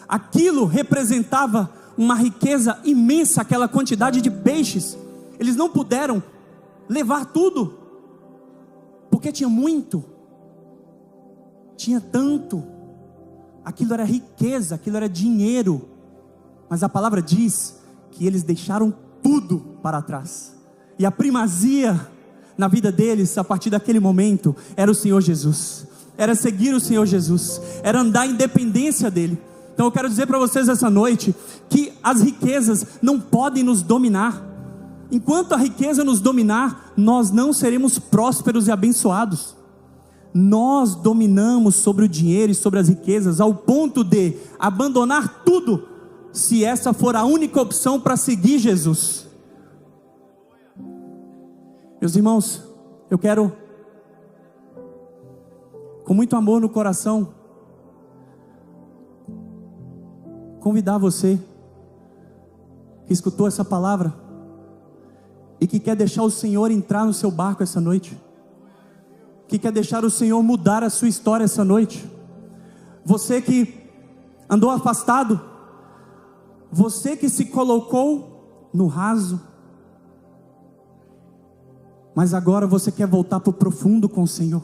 Aquilo representava uma riqueza imensa, aquela quantidade de peixes. Eles não puderam levar tudo, porque tinha muito, tinha tanto. Aquilo era riqueza, aquilo era dinheiro. Mas a palavra diz que eles deixaram tudo para trás. E a primazia na vida deles, a partir daquele momento, era o Senhor Jesus. Era seguir o Senhor Jesus, era andar em dependência dele. Então eu quero dizer para vocês essa noite, que as riquezas não podem nos dominar. Enquanto a riqueza nos dominar, nós não seremos prósperos e abençoados. Nós dominamos sobre o dinheiro e sobre as riquezas, ao ponto de abandonar tudo, se essa for a única opção para seguir Jesus. Meus irmãos, eu quero, com muito amor no coração, convidar você que escutou essa palavra e que quer deixar o Senhor entrar no seu barco essa noite, que quer deixar o Senhor mudar a sua história essa noite. Você que andou afastado, você que se colocou no raso, mas agora você quer voltar para o profundo com o Senhor.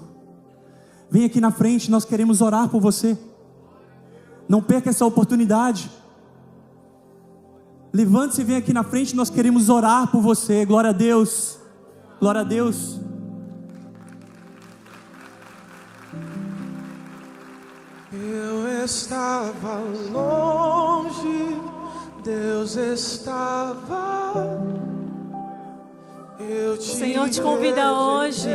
Vem aqui na frente, nós queremos orar por você. Não perca essa oportunidade. Levante-se e vem aqui na frente, nós queremos orar por você. Glória a Deus. Glória a Deus. Eu estava longe, Deus estava. O Senhor te convida hoje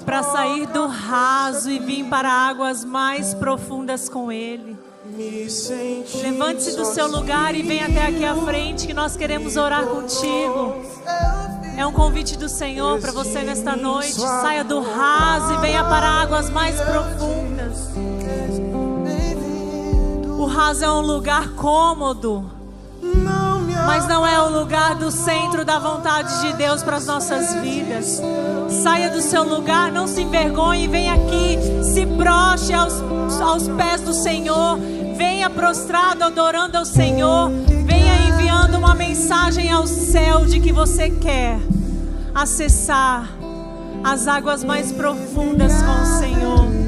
para sair do raso e vir para águas mais profundas com Ele. Levante-se do seu lugar e venha até aqui à frente, que nós queremos orar contigo. É um convite do Senhor para você nesta noite. Saia do raso e venha para águas mais profundas. O raso é um lugar cômodo, mas não é o lugar do centro da vontade de Deus para as nossas vidas. Saia do seu lugar, não se envergonhe, vem aqui, se prostre aos pés do Senhor, venha prostrado adorando ao Senhor, venha enviando uma mensagem ao céu de que você quer acessar as águas mais profundas com o Senhor.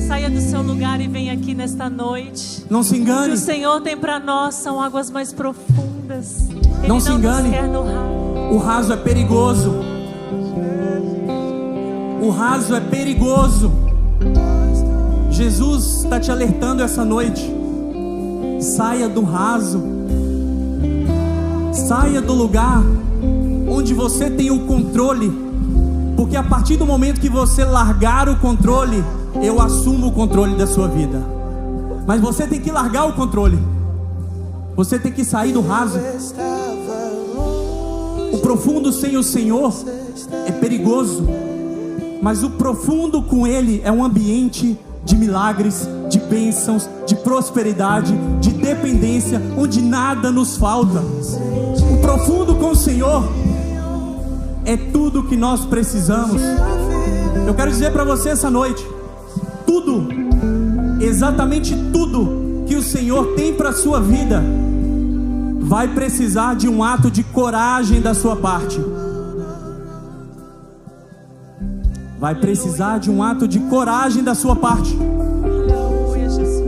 Saia do seu lugar e venha aqui nesta noite. Não se engane. O que o Senhor tem para nós são águas mais profundas. Ele não se engane. Nos quer no raso. O raso é perigoso. O raso é perigoso. Jesus está te alertando essa noite. Saia do raso. Saia do lugar onde você tem o controle. Porque a partir do momento que você largar o controle, eu assumo o controle da sua vida. Mas você tem que largar o controle. Você tem que sair do raso. O profundo sem o Senhor é perigoso, mas o profundo com Ele é um ambiente de milagres, de bênçãos, de prosperidade, de dependência, onde nada nos falta. O profundo com o Senhor é tudo que nós precisamos. Eu quero dizer para você essa noite, tudo, exatamente tudo que o Senhor tem para a sua vida, vai precisar de um ato de coragem da sua parte. Vai precisar de um ato de coragem da sua parte. Aleluia, Jesus.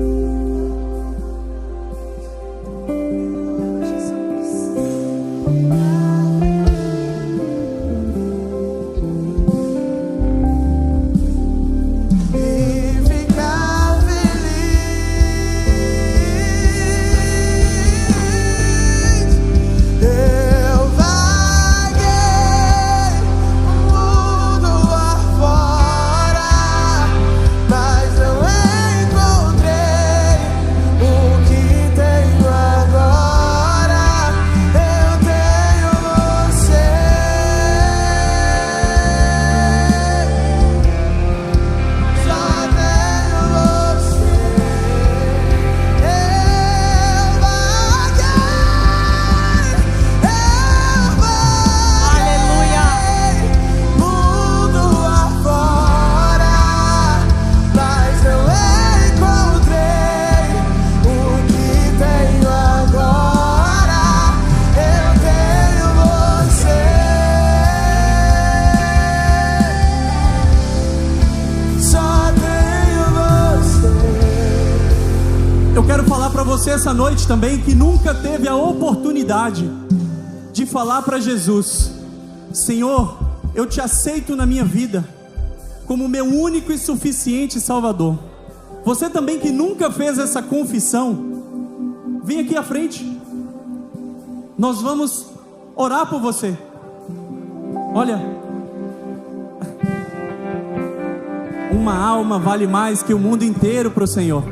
Você essa noite também que nunca teve a oportunidade de falar para Jesus: Senhor, eu te aceito na minha vida como meu único e suficiente Salvador. Você também que nunca fez essa confissão, vem aqui à frente. Nós vamos orar por você. Olha, uma alma vale mais que o mundo inteiro para o Senhor.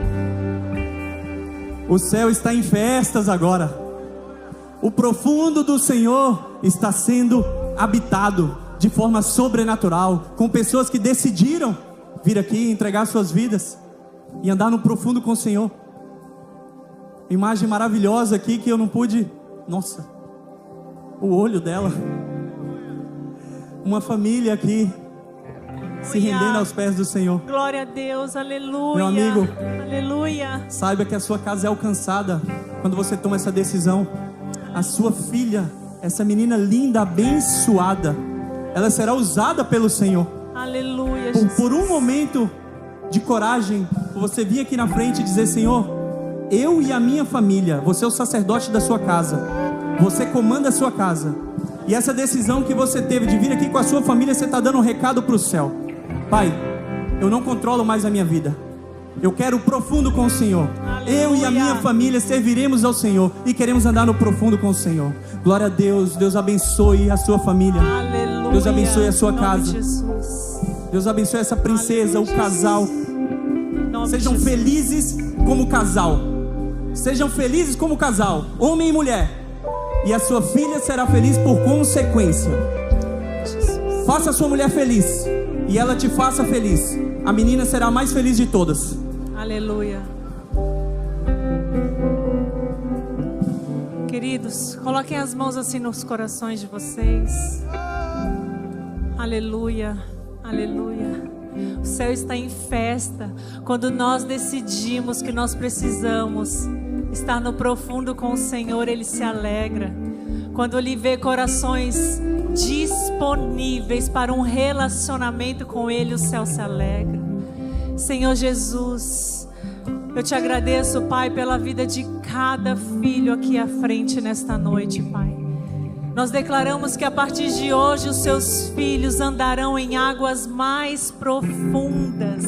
O céu está em festas agora. O profundo do Senhor está sendo habitado de forma sobrenatural, com pessoas que decidiram vir aqui entregar suas vidas e andar no profundo com o Senhor. Imagem maravilhosa aqui que eu não pude... Nossa, o olho dela. Uma família aqui se rendendo aos pés do Senhor. Glória a Deus, aleluia. Meu amigo, aleluia. Saiba que a sua casa é alcançada quando você toma essa decisão. A sua filha, essa menina linda, abençoada, ela será usada pelo Senhor. Aleluia. Por um momento de coragem, você vir aqui na frente e dizer: Senhor, eu e a minha família, você é o sacerdote da sua casa, você comanda a sua casa. E essa decisão que você teve de vir aqui com a sua família, você está dando um recado para o céu. Pai, eu não controlo mais a minha vida, eu quero o profundo com o Senhor. Aleluia. Eu e a minha família serviremos ao Senhor e queremos andar no profundo com o Senhor. Glória a Deus. Deus abençoe a sua família. Aleluia. Deus abençoe a sua casa. Deus abençoe essa princesa, aleluia, o casal. Sejam felizes como casal. Sejam felizes como casal, homem e mulher. E a sua filha será feliz por consequência. Faça a sua mulher feliz e ela te faça feliz. A menina será a mais feliz de todas. Aleluia. Queridos, coloquem as mãos assim nos corações de vocês. Aleluia, aleluia. O céu está em festa quando nós decidimos que nós precisamos estar no profundo com o Senhor. Ele se alegra quando Ele vê corações disponíveis para um relacionamento com Ele. O céu se alegra. Senhor Jesus, eu te agradeço, Pai, pela vida de cada filho aqui à frente nesta noite, Pai. Nós declaramos que a partir de hoje os seus filhos andarão em águas mais profundas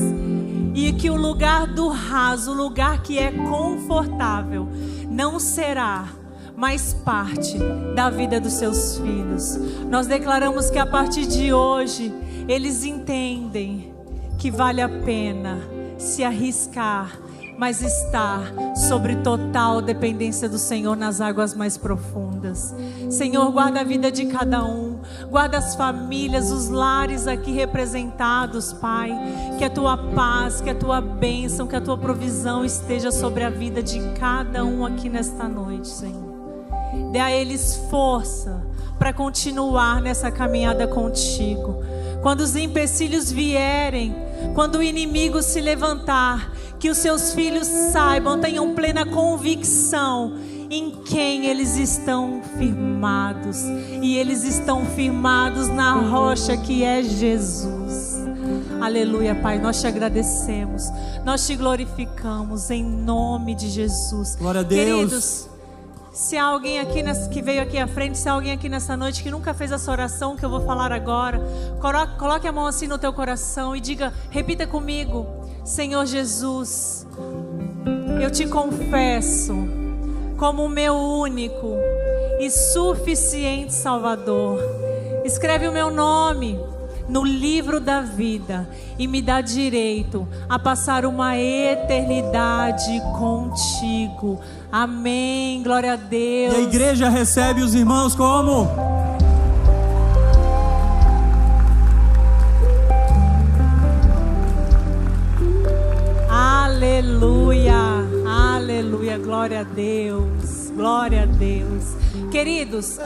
e que o lugar do raso, o lugar que é confortável, não será mais parte da vida dos seus filhos. Nós declaramos que a partir de hoje eles entendem que vale a pena se arriscar, mas estar sobre total dependência do Senhor nas águas mais profundas. Senhor, guarda a vida de cada um, guarda as famílias, os lares aqui representados, Pai. Que a tua paz, que a tua bênção, que a tua provisão esteja sobre a vida de cada um aqui nesta noite, Senhor. Dê a eles força para continuar nessa caminhada contigo. Quando os empecilhos vierem, quando o inimigo se levantar, que os seus filhos saibam, tenham plena convicção em quem eles estão firmados. E eles estão firmados na rocha que é Jesus. Aleluia, Pai, nós te agradecemos, nós te glorificamos em nome de Jesus. Glória a Deus. Queridos, se há alguém aqui que veio aqui à frente, se há alguém aqui nessa noite que nunca fez essa oração que eu vou falar agora, coloque a mão assim no teu coração e diga, repita comigo: Senhor Jesus, eu te confesso como o meu único e suficiente Salvador. Escreve o meu nome no livro da vida e me dá direito a passar uma eternidade contigo. Amém, glória a Deus. E a igreja recebe os irmãos como? Aleluia, aleluia, glória a Deus, glória a Deus. Queridos,